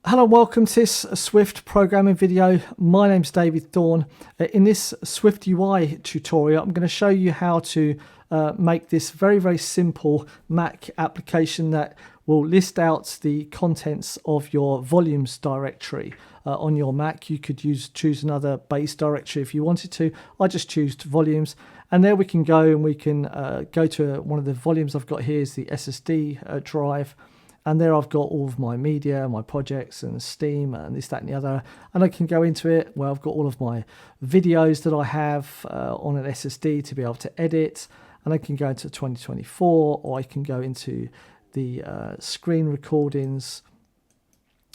Hello and welcome to this Swift programming video. My name's David Thorne. In this SwiftUI tutorial, I'm going to show you how to make this very simple Mac application that will list out the contents of your volumes directory on your Mac. You could choose another base directory if you wanted to. I just choose volumes, and there we can go and we can go to one of the volumes I've got here is the SSD drive. And there I've got all of my media, my projects and Steam and this, that and the other. And I can go into it where I've got all of my videos that I have on an SSD to be able to edit. And I can go into 2024, or I can go into the screen recordings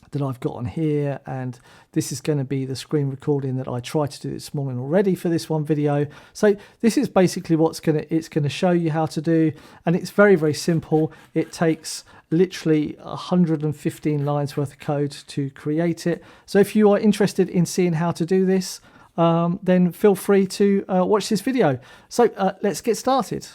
that I've got on here. And this is going to be the screen recording that I tried to do this morning already for this one video. So this is basically it's going to show you how to do. And it's very simple. It takes literally 115 lines worth of code to create it. So if you are interested in seeing how to do this, then feel free to watch this video. So let's get started.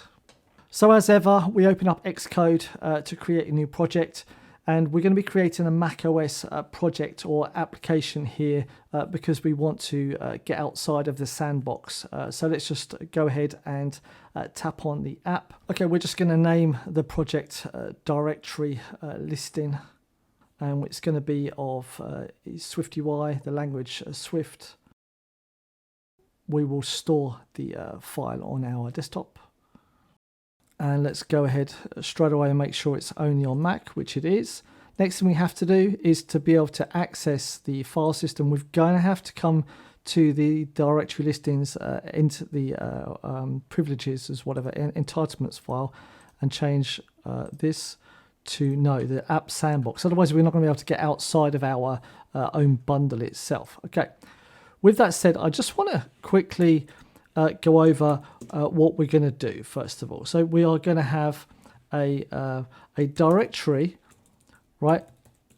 So as ever, we open up Xcode to create a new project, and we're going to be creating a macOS project or application here because we want to get outside of the sandbox. So let's just go ahead and tap on the app. Okay, we're just going to name the project directory listing, and it's going to be of SwiftUI, the language Swift. We will store the file on our desktop. And let's go ahead straight away and make sure it's only on Mac, which it is. Next thing we have to do is to be able to access the file system. We're going to have to come to the directory listings into the privileges as whatever entitlements file and change this to the app sandbox. Otherwise, we're not going to be able to get outside of our own bundle itself. Okay. With that said, I just want to quickly go over what we're going to do first of all. So we are going to have a directory, right?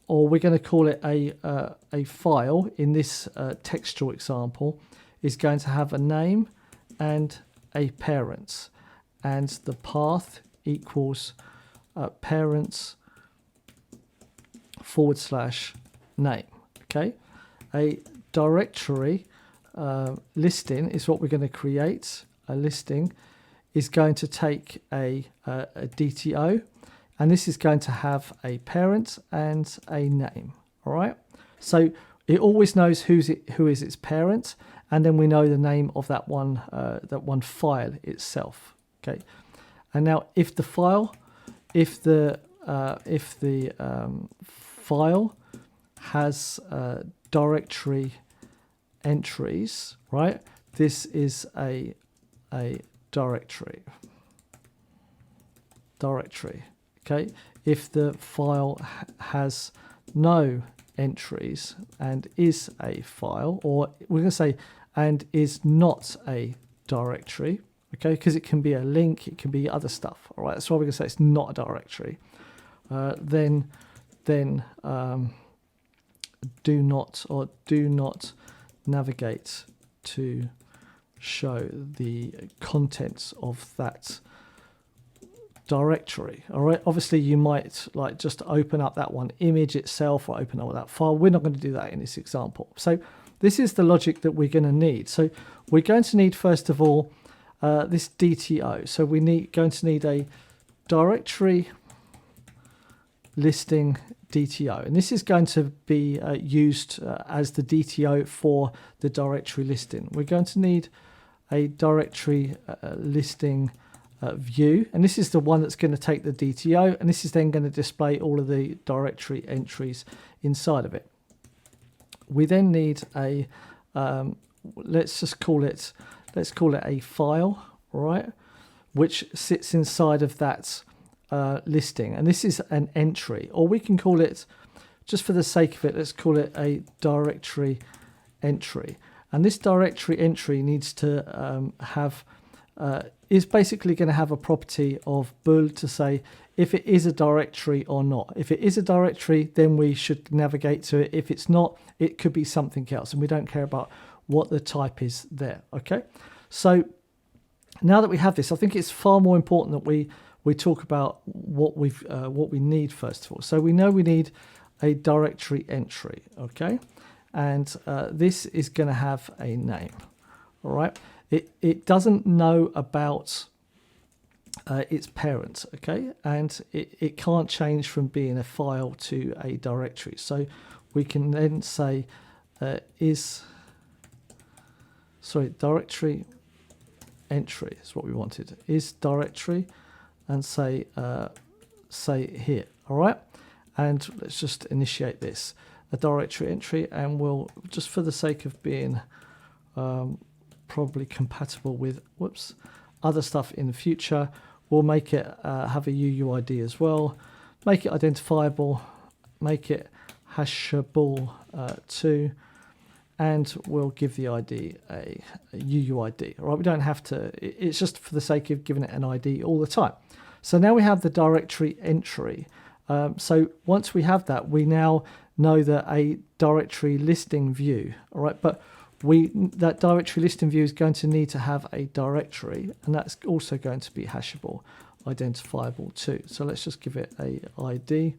Or we're going to call it a file. In this textual example, is going to have a name and a parent, and the path equals parents /name. Okay, a directory listing is what we're going to create. A listing is going to take a DTO, and this is going to have a parent and a name. All right, so it always knows who is its parent, and then we know the name of that one file itself. Okay, and now if the file has directory entries, right? This is a directory. Okay. If the file has no entries and is a file, or we're going to say and is not a directory, okay, because it can be a link, it can be other stuff. All right. That's why we're going to say it's not a directory. Then do not navigate to show the contents of that directory. All right, obviously you might just open up that one image itself or open up that file. We're not going to do that in this example. So this is the logic that we're going to need. So we're going to need first of all this DTO. So going to need a directory listing DTO, and this is going to be used as the DTO for the directory listing. We're going to need a directory listing view, and this is the one that's going to take the DTO, and this is then going to display all of the directory entries inside of it. We then need a let's call it a file, right, which sits inside of that listing, and this is an entry, or we can call it, just for the sake of it, let's call it a directory entry. And this directory entry needs to is basically going to have a property of bool to say if it is a directory or not. If it is a directory, then we should navigate to it. If it's not, it could be something else, and we don't care about what the type is there. Okay, so now that we have this, I think it's far more important that we talk about what we need first of all. So we know we need a directory entry, okay? And this is going to have a name, all right? It doesn't know about its parent, okay? And it can't change from being a file to a directory. So we can then say directory entry is what we wanted, is directory, and say here, all right? And let's just initiate this, a directory entry, and we'll, just for the sake of being probably compatible with other stuff in the future, we'll make it have a UUID as well, make it identifiable, make it hashable too, and we'll give the ID a UUID. All right, we don't have to, it's just for the sake of giving it an ID all the time. So now we have the directory entry. So once we have that, we now know that a directory listing view, all right, but that directory listing view is going to need to have a directory, and that's also going to be hashable, identifiable too. So let's just give it a ID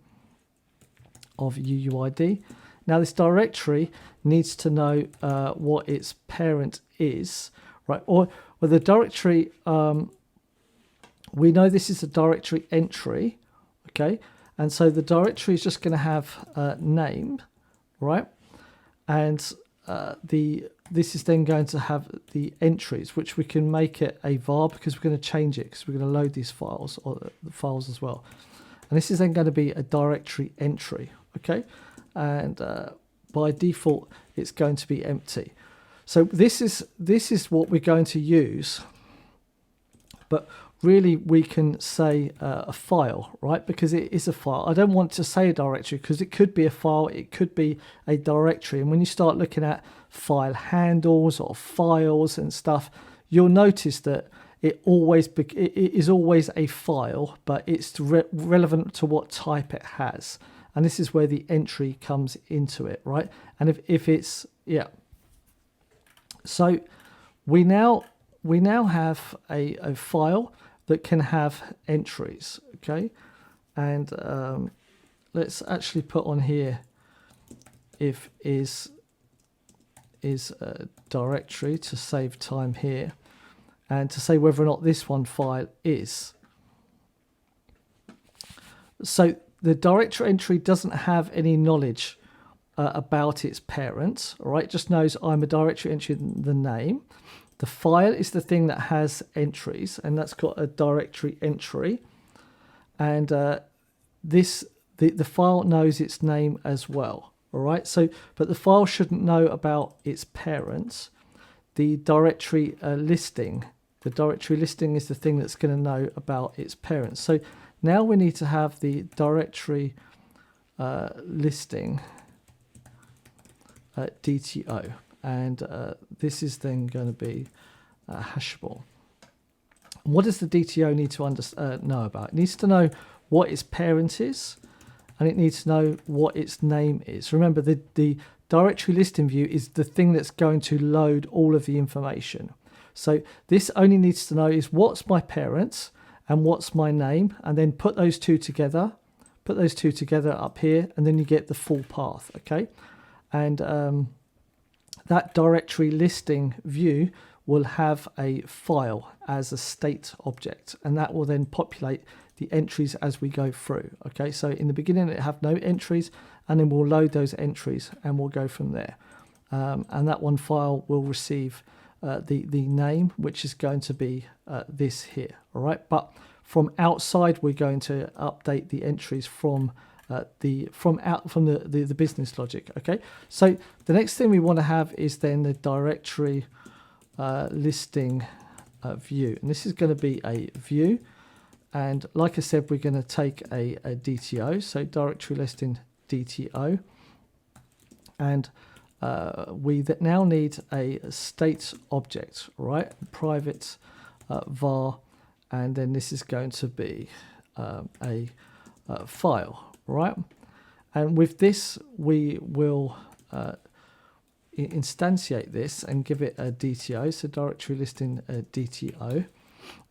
of UUID. Now this directory needs to know what its parent is, right? Or the directory, we know this is a directory entry, okay? And so the directory is just going to have name, right? And this is then going to have the entries, which we can make it a var because we're going to change it because we're going to load these files, or the files as well. And this is then going to be a directory entry, okay? And by default, it's going to be empty. So this is what we're going to use, but really we can say a file, right? Because it is a file. I don't want to say a directory because it could be a file, it could be a directory. And when you start looking at file handles or files and stuff, you'll notice that it is always a file, but it's relevant to what type it has. And this is where the entry comes into it, right? And if it's, yeah. So we now have a file that can have entries, okay? And let's actually put on here if is a directory to save time here, and to say whether or not this one file is. So the directory entry doesn't have any knowledge about its parent, all right? It just knows I'm a directory entry in the name. The file is the thing that has entries, and that's got a directory entry. And the file knows its name as well, all right? So, but the file shouldn't know about its parents. The directory listing is the thing that's going to know about its parents. So now we need to have the directory listing DTO, and this is then going to be hashable. What does the DTO need to know about? It needs to know what its parent is, and it needs to know what its name is. Remember, the directory listing view is the thing that's going to load all of the information. So this only needs to know is what's my parent and what's my name, and then put those two together up here, and then you get the full path, okay? And that directory listing view will have a file as a state object, and that will then populate the entries as we go through, okay? So in the beginning it have no entries, and then we'll load those entries and we'll go from there. And that one file will receive the name, which is going to be this here, all right? But from outside, we're going to update the entries from the business logic, okay? So the next thing we want to have is then the directory listing view, and this is going to be a view. And like I said, we're going to take a DTO, so directory listing DTO, and we now need a state object, right? Private var, and then this is going to be a file, right? And with this, we will instantiate this and give it a DTO, so directory listing DTO.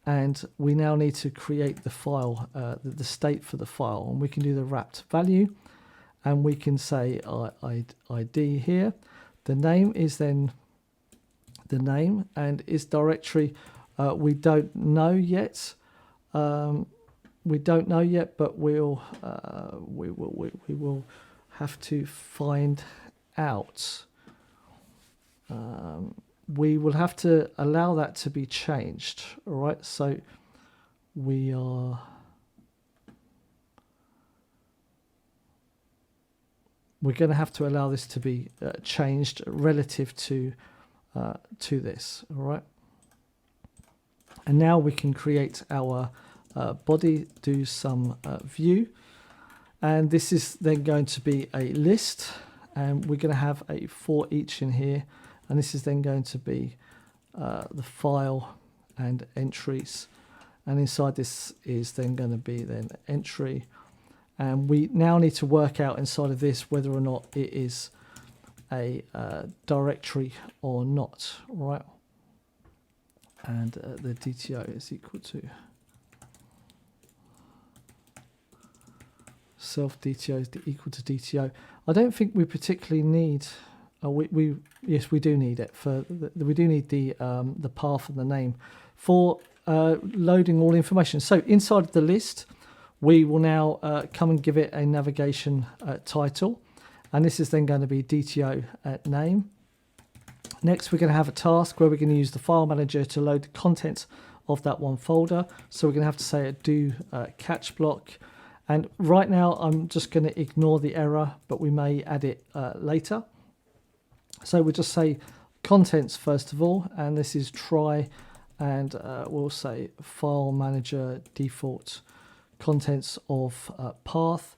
And we now need to create the file, the state for the file, and we can do the wrapped value. and we can say ID here. The name is then the name, and is directory, we don't know yet. We don't know yet, but we will have to find out. We will have to allow that to be changed. All right, so we're going to have to allow this to be changed relative to this. All right, and now we can create our body, do some view, and this is then going to be a list, and we're going to have a for each in here, and this is then going to be the file and entries, and inside this is then going to be then entry, and we now need to work out inside of this whether or not it is a directory or not, right? And the DTO is equal to self DTO is equal to DTO. I don't think we particularly need. Yes, we do need it for. We do need the path and the name for loading all information. So inside of the list, we will now come and give it a navigation title, and this is then going to be DTO name. Next, we're going to have a task where we're going to use the file manager to load the contents of that one folder. So we're going to have to say a do catch block. And right now, I'm just going to ignore the error, but we may add it later. So we'll just say contents first of all, and this is try, and we'll say file manager default contents of path,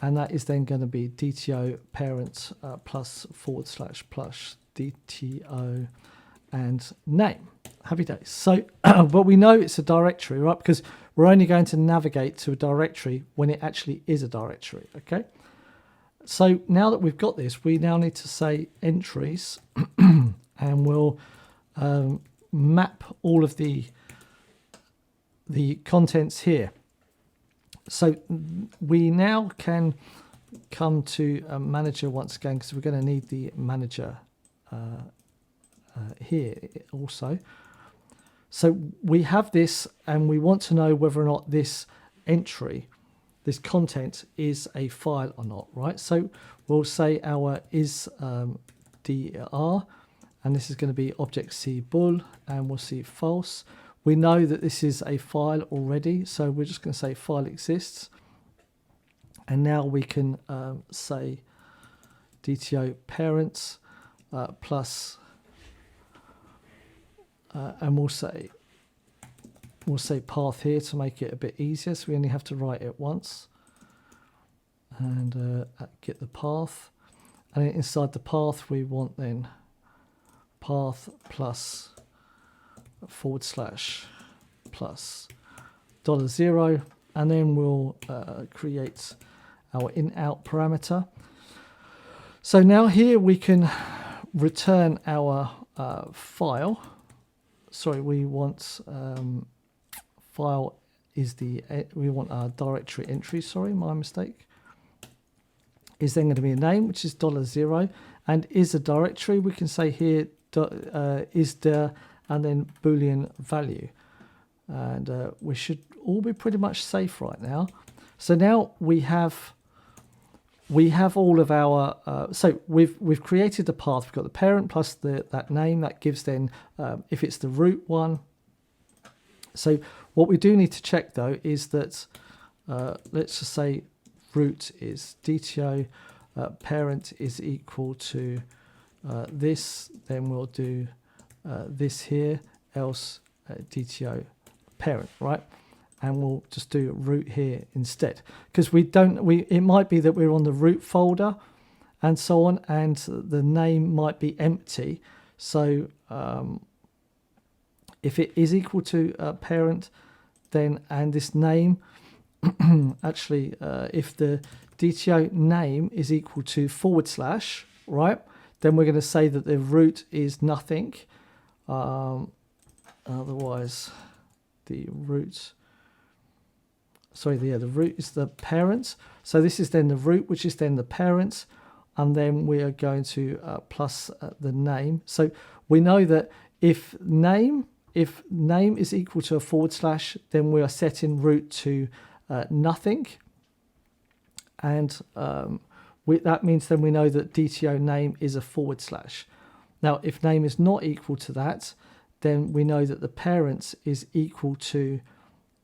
and that is then going to be DTO parent plus /+ DTO and name. Happy days. So, but we know it's a directory, right? Because we're only going to navigate to a directory when it actually is a directory, okay? So now that we've got this, we now need to say entries, and we'll map all of the contents here. So we now can come to a manager once again, because we're going to need the manager here also. So we have this, and we want to know whether or not this entry, this content, is a file or not, right? So we'll say our is dir, and this is going to be object C bool, and we'll see false. We know that this is a file already, so we're just going to say file exists. And now we can say DTO parents plus, and we'll say path here to make it a bit easier, so we only have to write it once. And get the path, and inside the path we want then path plus / plus $0, and then we'll create our in-out parameter. So now here we can return our file. Sorry, we want file is we want our directory entry. Sorry, my mistake. Is then going to be a name, which is $0, and is a directory. We can say here is there, and then Boolean value, and we should all be pretty much safe right now. So now we have all of our so we've created the path. We've got the parent plus that name that gives then if it's the root one. So what we do need to check though is that let's just say root is DTO, parent is equal to this, then we'll do this here, else DTO parent, right? And we'll just do root here instead, because it might be that we're on the root folder and so on, and the name might be empty. So if it is equal to parent, then, and this name, actually, if the DTO name is equal to /, right, then we're going to say that the root is nothing. Otherwise, the root sorry, the root is the parent. So this is then the root, which is then the parent. And then we are going to plus the name. So we know that if name is equal to a /, then we are setting root to nothing. And that means then we know that DTO name is a /. Now, if name is not equal to that, then we know that the parent is equal to,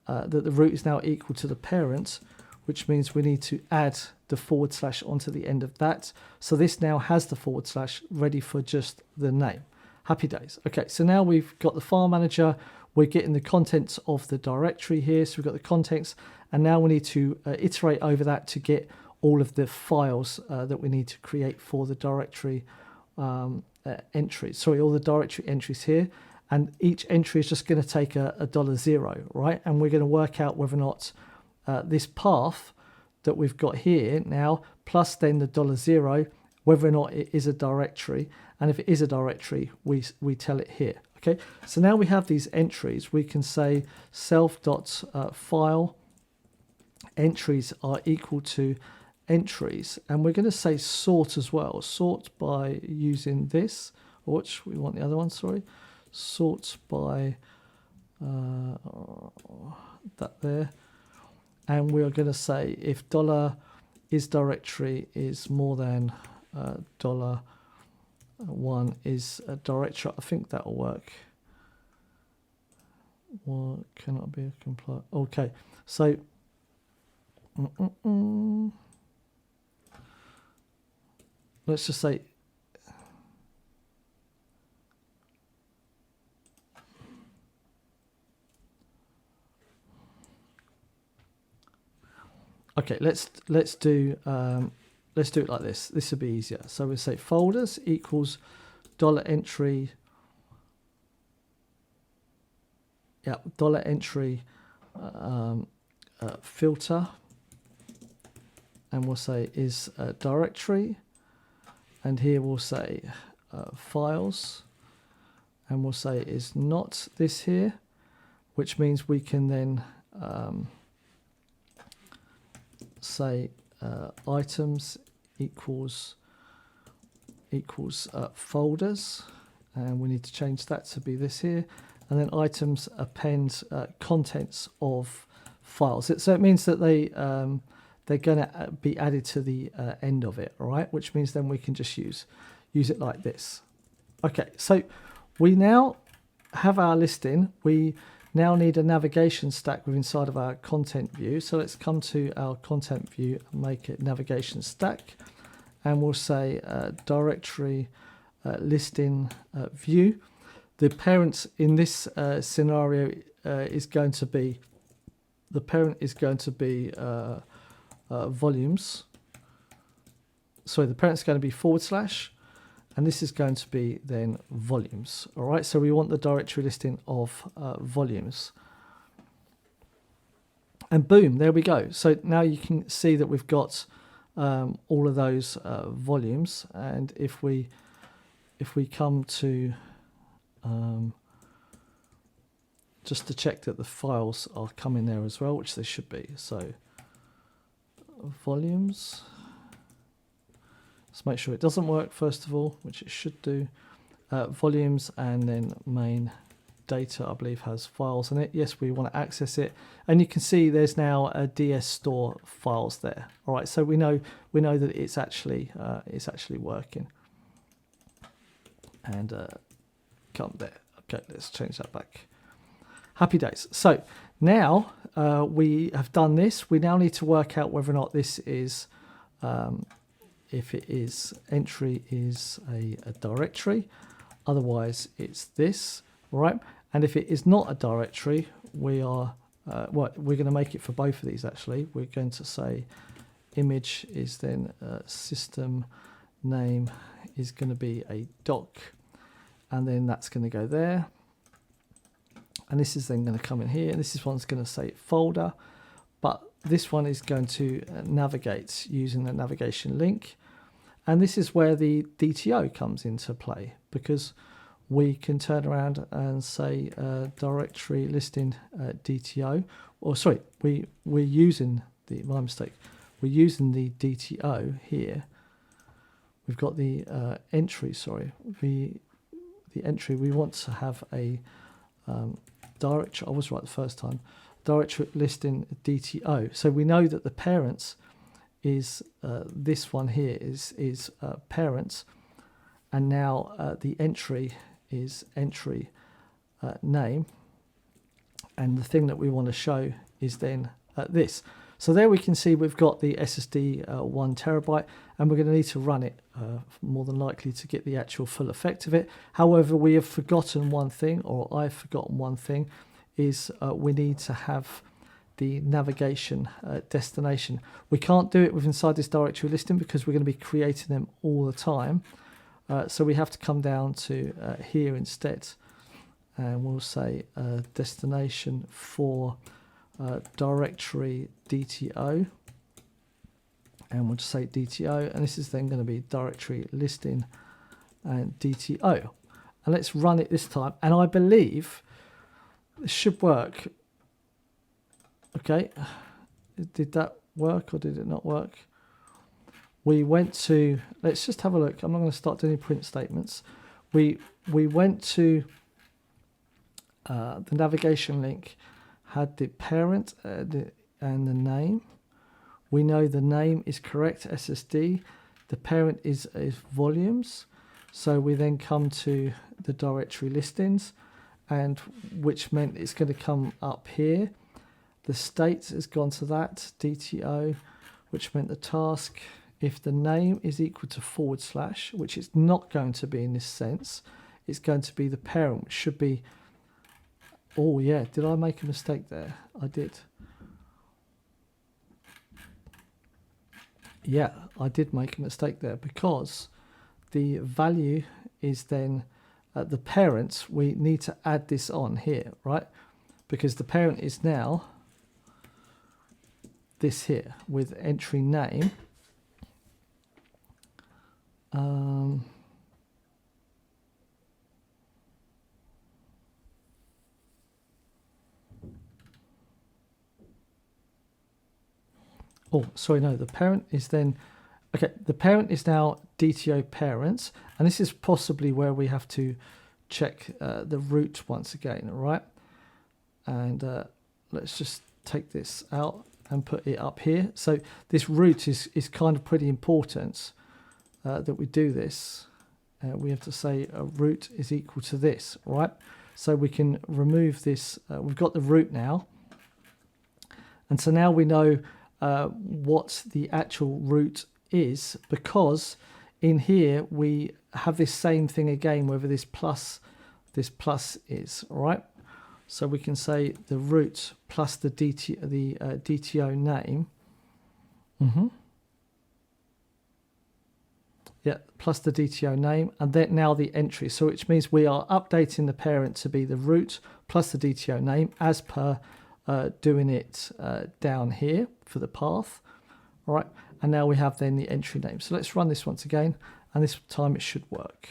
that the root is now equal to the parent, which means we need to add the / onto the end of that. So this now has the / ready for just the name. Happy days. Okay, so now we've got the file manager. We're getting the contents of the directory here. So we've got the contents, and now we need to iterate over that to get all of the files that we need to create for the directory entries. Sorry, all the directory entries here. And each entry is just going to take a $0, right? And we're going to work out whether or not this path that we've got here now, plus then the $0, whether or not it is a directory. And if it is a directory, we tell it here. Okay, so now we have these entries. We can say self.file entries are equal to entries. And we're going to say sort as well. Sort by using this, which we want the other one, sorry. Sort by that there. And we are going to say if $is directory is more than $1 is a directory. I think that will work. What cannot be a comply? Okay, so let's just say okay, let's do it like this. This will be easier. So we say folders equals $entry. Yeah, $entry filter, and we'll say is a directory, and here we'll say files, and we'll say is not this here, which means we can then say items equals folders, and we need to change that to be this here, and then items append contents of files. So it means that they're going to be added to the end of it, all right? Which means then we can just use it like this. Okay, so we now have our listing. We now need a navigation stack within inside of our content view. So let's come to our content view and make it navigation stack, and we'll say directory listing view. The parent in this scenario is going to be volumes. Sorry, the parent's going to be /, and this is going to be then volumes. All right, so we want the directory listing of volumes. And boom, there we go. So now you can see that we've got all of those volumes. And if we come to just to check that the files are coming there as well, which they should be. So volumes. Let's make sure it doesn't work first of all, which it should do. Volumes, and then main data, I believe, has files in it. Yes, we want to access it, and you can see there's now a DS store files there. All right, so we know that it's actually working. And come there. Okay, let's change that back. Happy days. So now we have done this. We now need to work out whether or not this is, if it is entry is a directory. Otherwise, it's this, right? And if it is not a directory, we are we're going to make it for both of these. Actually, we're going to say image is then system name is going to be a doc. And then that's going to go there. And this is then going to come in here. And this one's going to say folder. But this one is going to navigate using the navigation link. And this is where the DTO comes into play. Because we can turn around and say directory listing DTO, or sorry, we're using the, my mistake, we're using the DTO here. We've got the entry, sorry, the entry, we want to have a directory, I was right the first time, directory listing DTO. So we know that the parents is this one here is parents, and now the entry is entry name, and the thing that we want to show is then this. So there we can see we've got the SSD 1 terabyte, and we're going to need to run it more than likely to get the actual full effect of it. However, we have forgotten one thing, or I've forgotten one thing, is we need to have the navigation destination. We can't do it with inside this directory listing because we're going to be creating them all the time. So we have to come down to here instead, and we'll say destination for directory DTO, and we'll just say DTO, and this is then going to be directory listing and DTO. And let's run it this time, and I believe this should work. Okay, did that work or did it not work? We went to, let's just have a look. I'm not going to start doing print statements. We went to the navigation link, had the parent and the name. We know the name is correct, SSD. The parent is volumes. So we then come to the directory listings, and which meant it's going to come up here. The state has gone to that, DTO, which meant the task, if the name is equal to /, which it's not going to be in this sense, it's going to be the parent, which should be, oh yeah, did I make a mistake there? I did. Yeah, I did make a mistake there, because the value is then the parents. We need to add this on here, right? Because the parent is now this here with entry name. Oh, sorry, no, the parent is then, okay, the parent is now DTO parents, and this is possibly where we have to check the root once again, right? And let's just take this out and put it up here. So this root is kind of pretty important that we do this. We have to say a root is equal to this, right? So we can remove this. We've got the root now. And so now we know what the actual root is, because in here we have this same thing again, whether this plus is, right? So we can say the root plus the DTO name. Yeah, plus the DTO name, and then now the entry. So which means we are updating the parent to be the root plus the DTO name as per doing it down here for the path. All right, and now we have then the entry name. So let's run this once again, and this time it should work.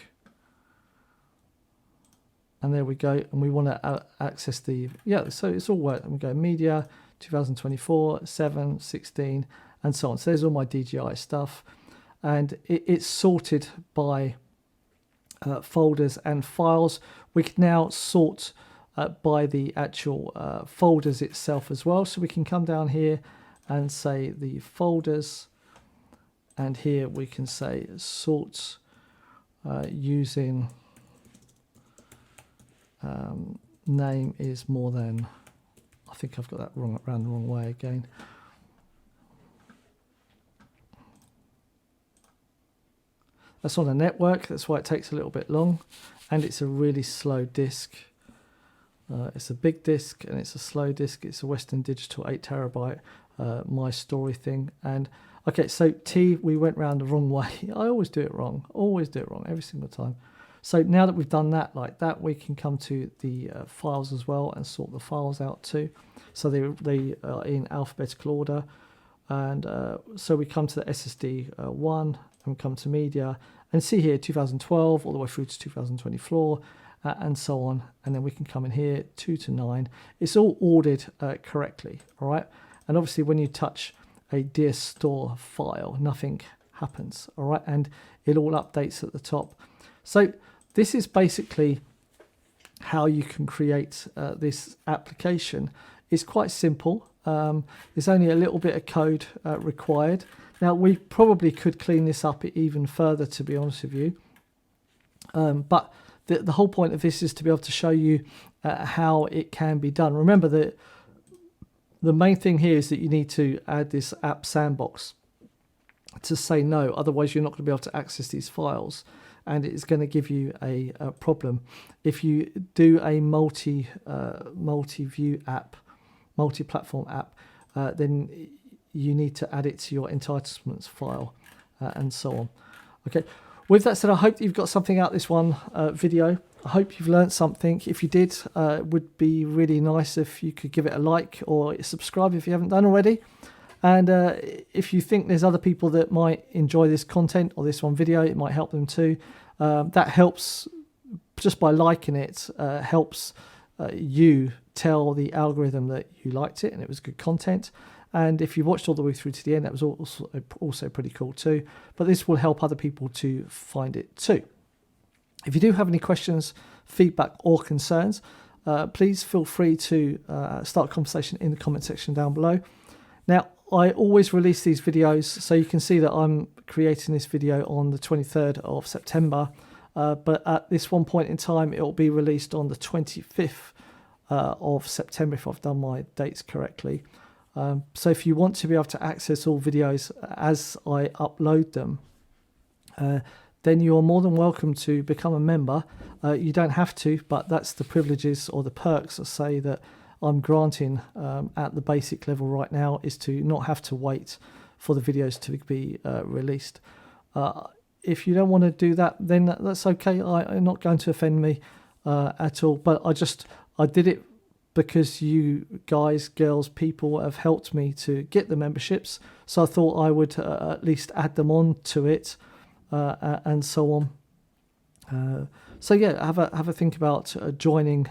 And there we go, and we want to access the, yeah, so it's all worked. And we go media, 2024, 7, 16, and so on. So there's all my DGI stuff. And it's sorted by folders and files. We can now sort by the actual folders itself as well. So we can come down here and say the folders, and here we can say sort using name is more than, I think I've got that wrong, around the wrong way again. That's on a network, that's why it takes a little bit long, and it's a really slow disk. It's a big disk and it's a slow disk. It's a Western Digital 8 terabyte My Story thing. And okay, so T, we went round the wrong way. I always do it wrong, every single time. So now that we've done that like that, we can come to the files as well and sort the files out too. So they are in alphabetical order. And so we come to the SSD 1 and we come to media and see here 2012 all the way through to 2024. and so on. And then we can come in here, 2 to 9. It's all ordered correctly, all right? And obviously when you touch a dear store file, nothing happens, all right? And it all updates at the top. So this is basically how you can create this application. It's quite simple. There's only a little bit of code required. Now, we probably could clean this up even further, to be honest with you. But the whole point of this is to be able to show you how it can be done. Remember that the main thing here is that you need to add this app sandbox to say no. Otherwise, you're not going to be able to access these files, and it's going to give you a problem. If you do a multi-view app, multi-platform app, then you need to add it to your entitlements file and so on. Okay. With that said, I hope you've got something out of this one video. I hope you've learned something. If you did, it would be really nice if you could give it a like or subscribe if you haven't done already. And if you think there's other people that might enjoy this content or this one video, it might help them too. That helps, just by liking it, helps you tell the algorithm that you liked it and it was good content. And if you watched all the way through to the end, that was also pretty cool too. But this will help other people to find it too. If you do have any questions, feedback or concerns, please feel free to start a conversation in the comment section down below. Now, I always release these videos, so you can see that I'm creating this video on the 23rd of September. But at this one point in time, it will be released on the 25th of September if I've done my dates correctly. So if you want to be able to access all videos as I upload them, then you're more than welcome to become a member. You don't have to, but that's the privileges or the perks I say that I'm granting at the basic level right now, is to not have to wait for the videos to be released. If you don't want to do that, then that's okay. I'm not going to offend me at all, but I did it because you guys, girls, people have helped me to get the memberships. So I thought I would at least add them on to it and so on. So yeah, have a think about joining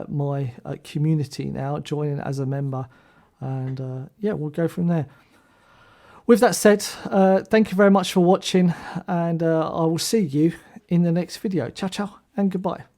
my community now, joining as a member, and yeah, we'll go from there. With that said, thank you very much for watching, and I will see you in the next video. Ciao, ciao, and goodbye.